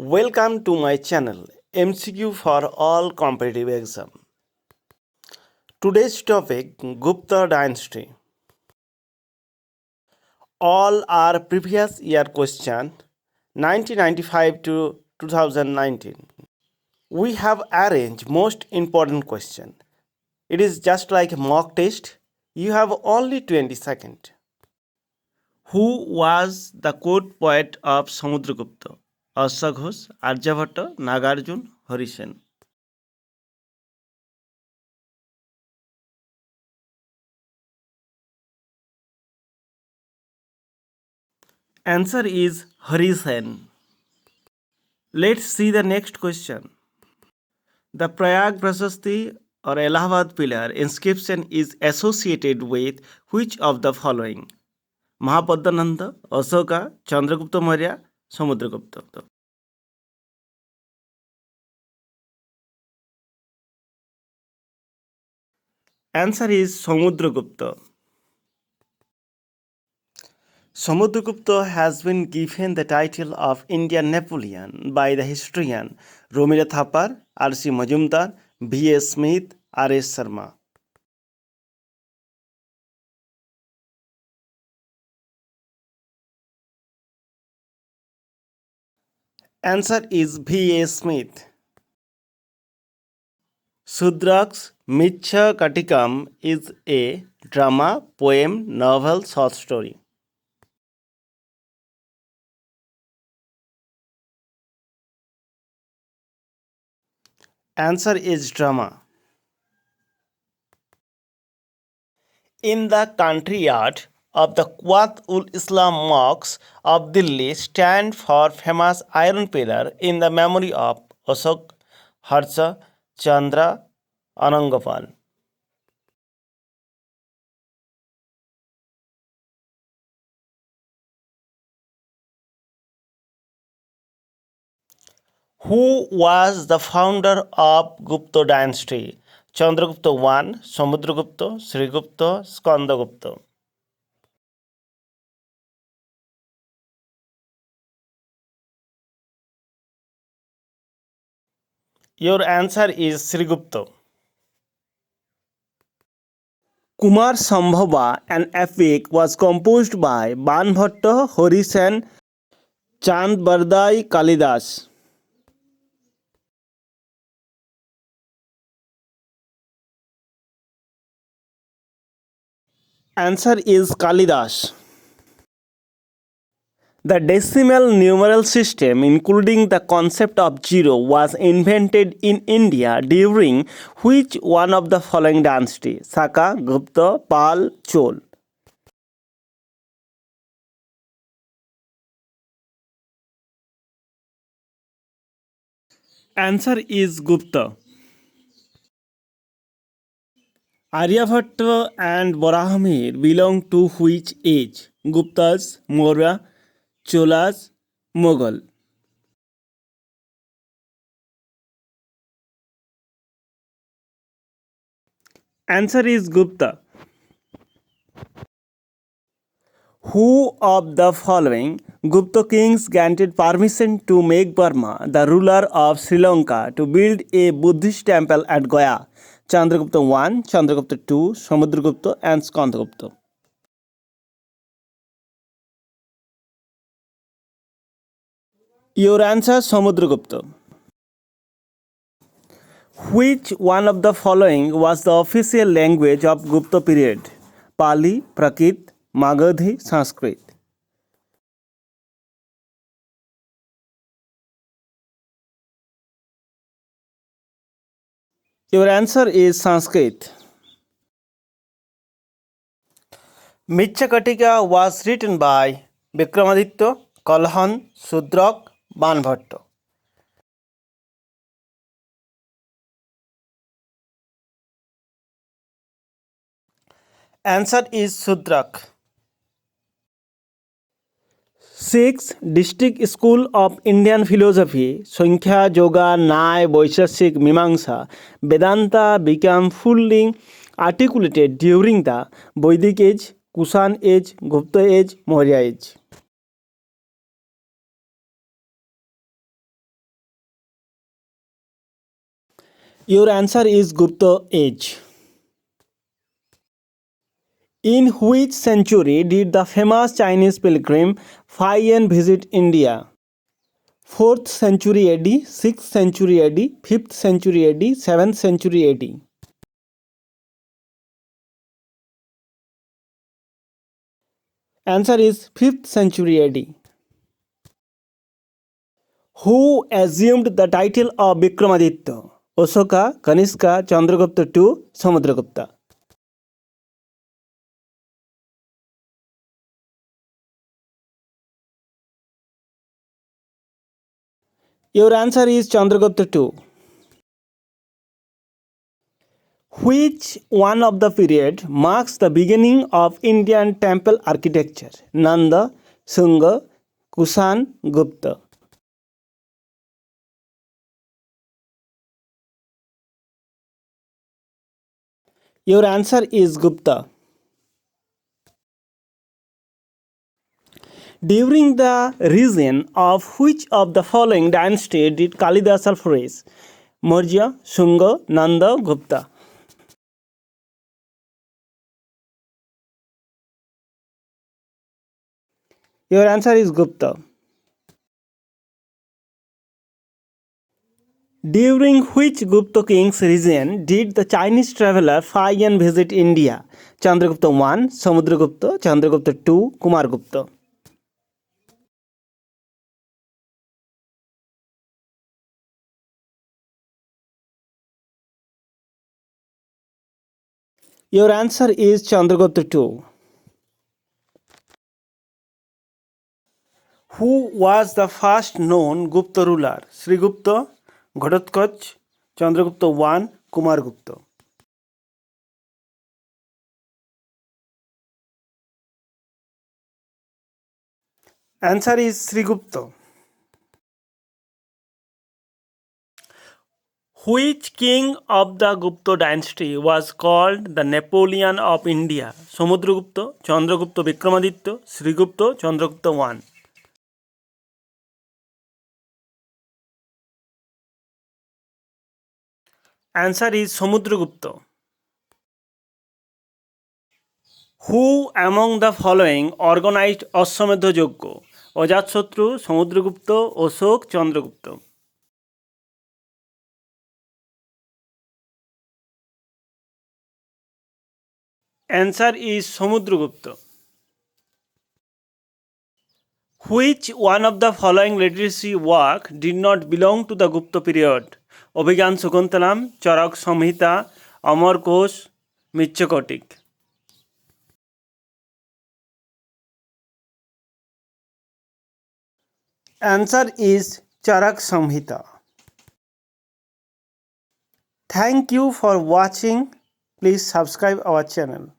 Welcome to my channel MCQ for all competitive exam. Today's topic Gupta dynasty. All are previous year question 1995 to 2019. We have arranged most important question. It is just like a mock test. You have only 20 seconds. Who was the court poet of Samudragupta? Ashaghosh, Aryabhatta, Nagarjuna, Harisen. Answer is Harisen. Let's see the next question. The Prayag Prasasti or Allahabad pillar inscription is associated with which of the following? Mahapadmananda, Ashoka, Chandragupta Maurya, Samudragupta. Answer is Samudragupta. Samudragupta has been given the title of Indian Napoleon by the historian Romila Thapar, R.C. Majumdar, B.A. Smith, R.S. Sharma. Answer is V.A. Smith. Sudrak's Micha Katikam is a drama, poem, novel, short story. Answer is drama. In the country yard of the Quwat-ul-Islam mosques of Delhi stand for famous iron pillar in the memory of Ashok, Harsha, Chandra, Anangapal. Who was the founder of Gupta dynasty? Chandragupta I, Samudragupta, Srigupta, Skandagupta. Your answer is Srigupta. Kumar Sambhava, an epic, was composed by Banbhatta, Harisen, Chand Bardai, Kalidas. Answer is Kalidas. The decimal numeral system, including the concept of zero, was invented in India during which one of the following dynasty? Saka, Gupta, Pal, Chol. Answer is Gupta. Aryabhatta and Barahmir belong to which age? Guptas, Maurya, Cholas, Mughal. Answer is Gupta. Who of the following Gupta kings granted permission to make Burma the ruler of Sri Lanka to build a Buddhist temple at Gaya? Chandragupta I, Chandragupta II, Samudragupta and Skandagupta. Your answer Samudragupta. Which one of the following was the official language of Gupta period? Pali, Prakrit, Magadhi, Sanskrit. Your answer is Sanskrit. Michakatika was written by Vikramaditya, Kalhan, Sudrak, Banbhatta. Answer is Sudrak. 6. District School of Indian Philosophy, Sankhya, Yoga, Nyaya, Vaisheshik, Mimamsa, Vedanta became fully articulated during the Vedic age, Kushan age, Gupta age, Maurya age. Your answer is Gupta age. In which century did the famous Chinese pilgrim Faiyuan visit India? 4th century AD, 6th century AD, 5th century AD, 7th century AD. Answer is 5th century AD. Who assumed the title of Vikramaditya? Ashoka, Kanishka, Chandragupta II, Samudragupta. Your answer is Chandragupta II. Which one of the period marks the beginning of Indian temple architecture? Nanda, Shunga, Kushan, Gupta. Your answer is Gupta. During the reign of which of the following dynasty did Kalidasa flourish? Maurya, Shunga, Nanda, Gupta. Your answer is Gupta. During which Gupta king's reign did the Chinese traveler Faiyuan visit India? Chandragupta I, Samudragupta, Chandragupta II, Kumargupta. Your answer is Chandragupta II. Who was the first known Gupta ruler? Srigupta, Ghatotkacha, Chandragupta I, Kumargupta. Answer is Srigupta. Which king of the Gupta dynasty was called the Napoleon of India? Samudragupta, Chandragupta Vikramaditya, Srigupta, Chandragupta I. Answer is Samudragupta. Who among the following organized Ashwamedha Yajna? Ajatsatru, Samudragupta, Ashok, Chandragupta. Answer is Samudragupta. Which one of the following literary work did not belong to the Gupta period? Abhigyan Shakuntalam, Charak Samhita, Amar Kosh, Mitshakotik. Answer is Charak Samhita. Thank you for watching. Please subscribe our channel.